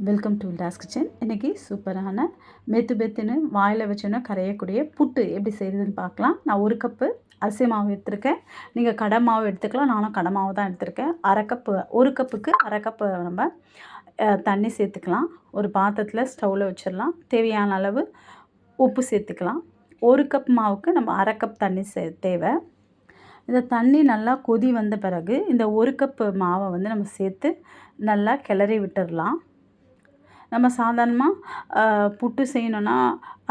Welcome to Vilas kitchen. இன்றைக்கி சூப்பரான மெத்துன்னு வாயில் வச்சோன்னா கரையக்கூடிய புட்டு எப்படி செய்கிறதுன்னு பார்க்கலாம். நான் 1 கப்பு அரிசி மாவு எடுத்திருக்கேன். நீங்கள் கடை மாவு எடுத்துக்கலாம். நானும் கடை மாவு தான் எடுத்திருக்கேன். 1/2 கப்பு 1 கப்புக்கு 1/2 கப்பு நம்ம தண்ணி சேர்த்துக்கலாம். ஒரு பாத்திரத்தில் ஸ்டவ்வில் வச்சிடலாம். தேவையான அளவு உப்பு சேர்த்துக்கலாம். 1 கப் மாவுக்கு நம்ம 1/2 கப் தண்ணி தேவை. இந்த தண்ணி நல்லா கொதி வந்த பிறகு இந்த 1 கப்பு மாவை வந்து நம்ம சேர்த்து நல்லா கிளறி விட்டுடலாம். நம்ம சாதாரணமாக புட்டு செய்யணுன்னா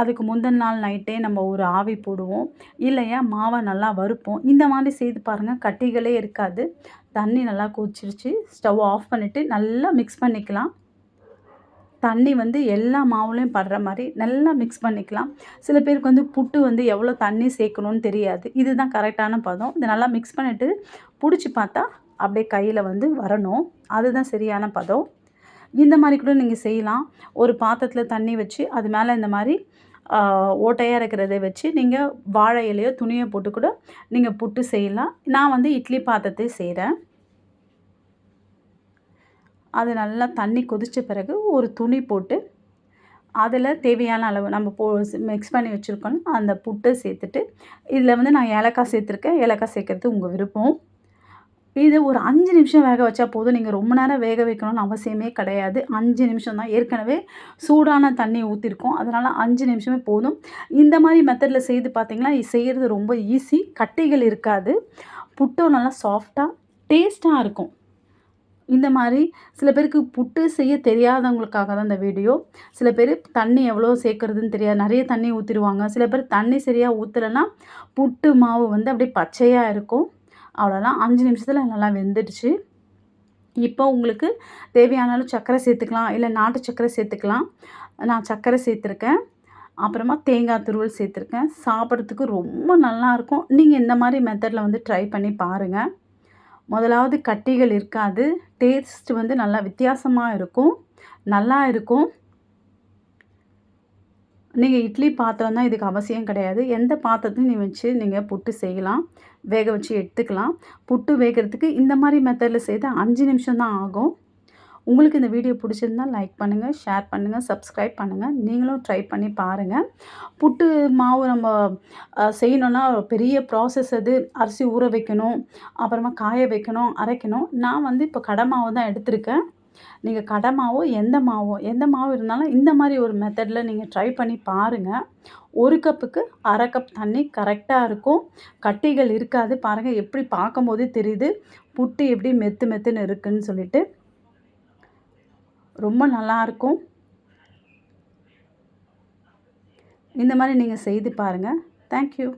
அதுக்கு முந்தின நாள் நைட்டே நம்ம ஒரு ஆவி போடுவோம். இல்லையா மாவை நல்லா வறுப்போம். இந்த மாதிரி செய்து பாருங்கள், கட்டிகளே இருக்காது. தண்ணி நல்லா கொதிச்சிருச்சு. ஸ்டவ் ஆஃப் பண்ணிவிட்டு நல்லா மிக்ஸ் பண்ணிக்கலாம். தண்ணி வந்து எல்லா மாவுலேயும் படுற மாதிரி நல்லா மிக்ஸ் பண்ணிக்கலாம். சில பேருக்கு வந்து புட்டு வந்து எவ்வளோ தண்ணி சேர்க்கணுன்னு தெரியாது. இதுதான் கரெக்டான பதம். இதை நல்லா மிக்ஸ் பண்ணிவிட்டு பிடிச்சி பார்த்தா அப்படியே கையில் வந்து வரணும். அதுதான் சரியான பதம். இந்த மாதிரி கூட நீங்கள் செய்யலாம். ஒரு பாத்திரத்தில் தண்ணி வச்சு அது மேலே இந்த மாதிரி ஓட்டையாக இருக்கிறத வச்சு நீங்கள் வாழை இலையோ துணியோ போட்டு கூட நீங்கள் புட்டு செய்யலாம். நான் வந்து இட்லி பாத்திரத்தை செய்கிறேன். அது நல்லா தண்ணி கொதித்த பிறகு ஒரு துணி போட்டு அதில் தேவையான அளவு நம்ம மிக்ஸ் பண்ணி வச்சுருக்கோம் அந்த புட்டை சேர்த்துட்டு, இதில் வந்து நான் ஏலக்காய் சேர்த்துருக்கேன். ஏலக்காய் சேர்க்குறது உங்கள் விருப்பம். இது ஒரு 5 நிமிஷம் வேக வச்சா போதும். நீங்கள் ரொம்ப நேரம் வேக வைக்கணும்னு அவசியமே கிடையாது. 5 நிமிஷம் தான். ஏற்கனவே சூடான தண்ணி ஊற்றிருக்கோம். அதனால் 5 நிமிஷமே போதும். இந்த மாதிரி மெத்தடில் செய்து பார்த்தீங்கன்னா செய்கிறது ரொம்ப ஈஸி. கட்டிகள் இருக்காது. புட்டும் நல்லா சாஃப்டாக டேஸ்ட்டாக இருக்கும். இந்த மாதிரி சில பேருக்கு புட்டு செய்ய தெரியாதவங்களுக்காக தான் இந்த வீடியோ. சில பேர் தண்ணி எவ்வளோ சேர்க்குறதுன்னு தெரியாது. நிறைய தண்ணி ஊற்றிடுவாங்க. சில பேர் தண்ணி சரியாக ஊற்றலைன்னா புட்டு மாவு வந்து அப்படியே பச்சையாக இருக்கும். அவ்வளோதான். 5 நிமிஷத்தில் நல்லா வெந்துடுச்சு. இப்போ உங்களுக்கு தேவையான அளவு சர்க்கரை சேர்த்துக்கலாம். இல்லை நாட்டு சர்க்கரை சேர்த்துக்கலாம். நான் சர்க்கரை சேர்த்துருக்கேன். அப்புறமா தேங்காய் துருவல் சேர்த்துருக்கேன். சாப்பிட்றதுக்கு ரொம்ப நல்லாயிருக்கும். நீங்கள் இந்த மாதிரி மெத்தடில் வந்து ட்ரை பண்ணி பாருங்கள். முதலாவது கட்டிகள் இருக்காது. டேஸ்ட் வந்து நல்லா வித்தியாசமாக இருக்கும். நல்லா இருக்கும். நீங்கள் இட்லி பாத்திரம் தான் இதுக்கு அவசியம் கிடையாது. எந்த பாத்திரத்தையும் வச்சு நீங்கள் புட்டு செய்யலாம். வேக வச்சு எடுத்துக்கலாம். புட்டு வேகிறதுக்கு இந்த மாதிரி மெத்தடில் செய்தால் 5 நிமிஷம் தான் ஆகும். உங்களுக்கு இந்த வீடியோ பிடிச்சிருந்தால் லைக் பண்ணுங்கள், ஷேர் பண்ணுங்கள், சப்ஸ்கிரைப் பண்ணுங்கள். நீங்களும் ட்ரை பண்ணி பாருங்கள். புட்டு மாவு நம்ம செய்யணுன்னா பெரிய ப்ராசஸ் அது. அரிசி ஊற வைக்கணும், அப்புறமா காய வைக்கணும், அரைக்கணும். நான் வந்து இப்போ கடை மாவு தான் எடுத்திருக்கேன். நீங்கள் கடை மாவோ எந்த மாவு இருந்தாலும் இந்த மாதிரி ஒரு மெத்தடில் நீங்கள் ட்ரை பண்ணி பாருங்கள். 1 கப்புக்கு 1/2 கப் தண்ணி கரெக்டாக இருக்கும். கட்டிகள் இருக்காது. பாருங்கள், எப்படி பார்க்கும்போதே தெரியுது புட்டு எப்படி மெத்துன்னு இருக்குதுன்னு சொல்லிட்டு. ரொம்ப நல்லாயிருக்கும். இந்த மாதிரி நீங்கள் செய்து பாருங்கள். தேங்க்யூ.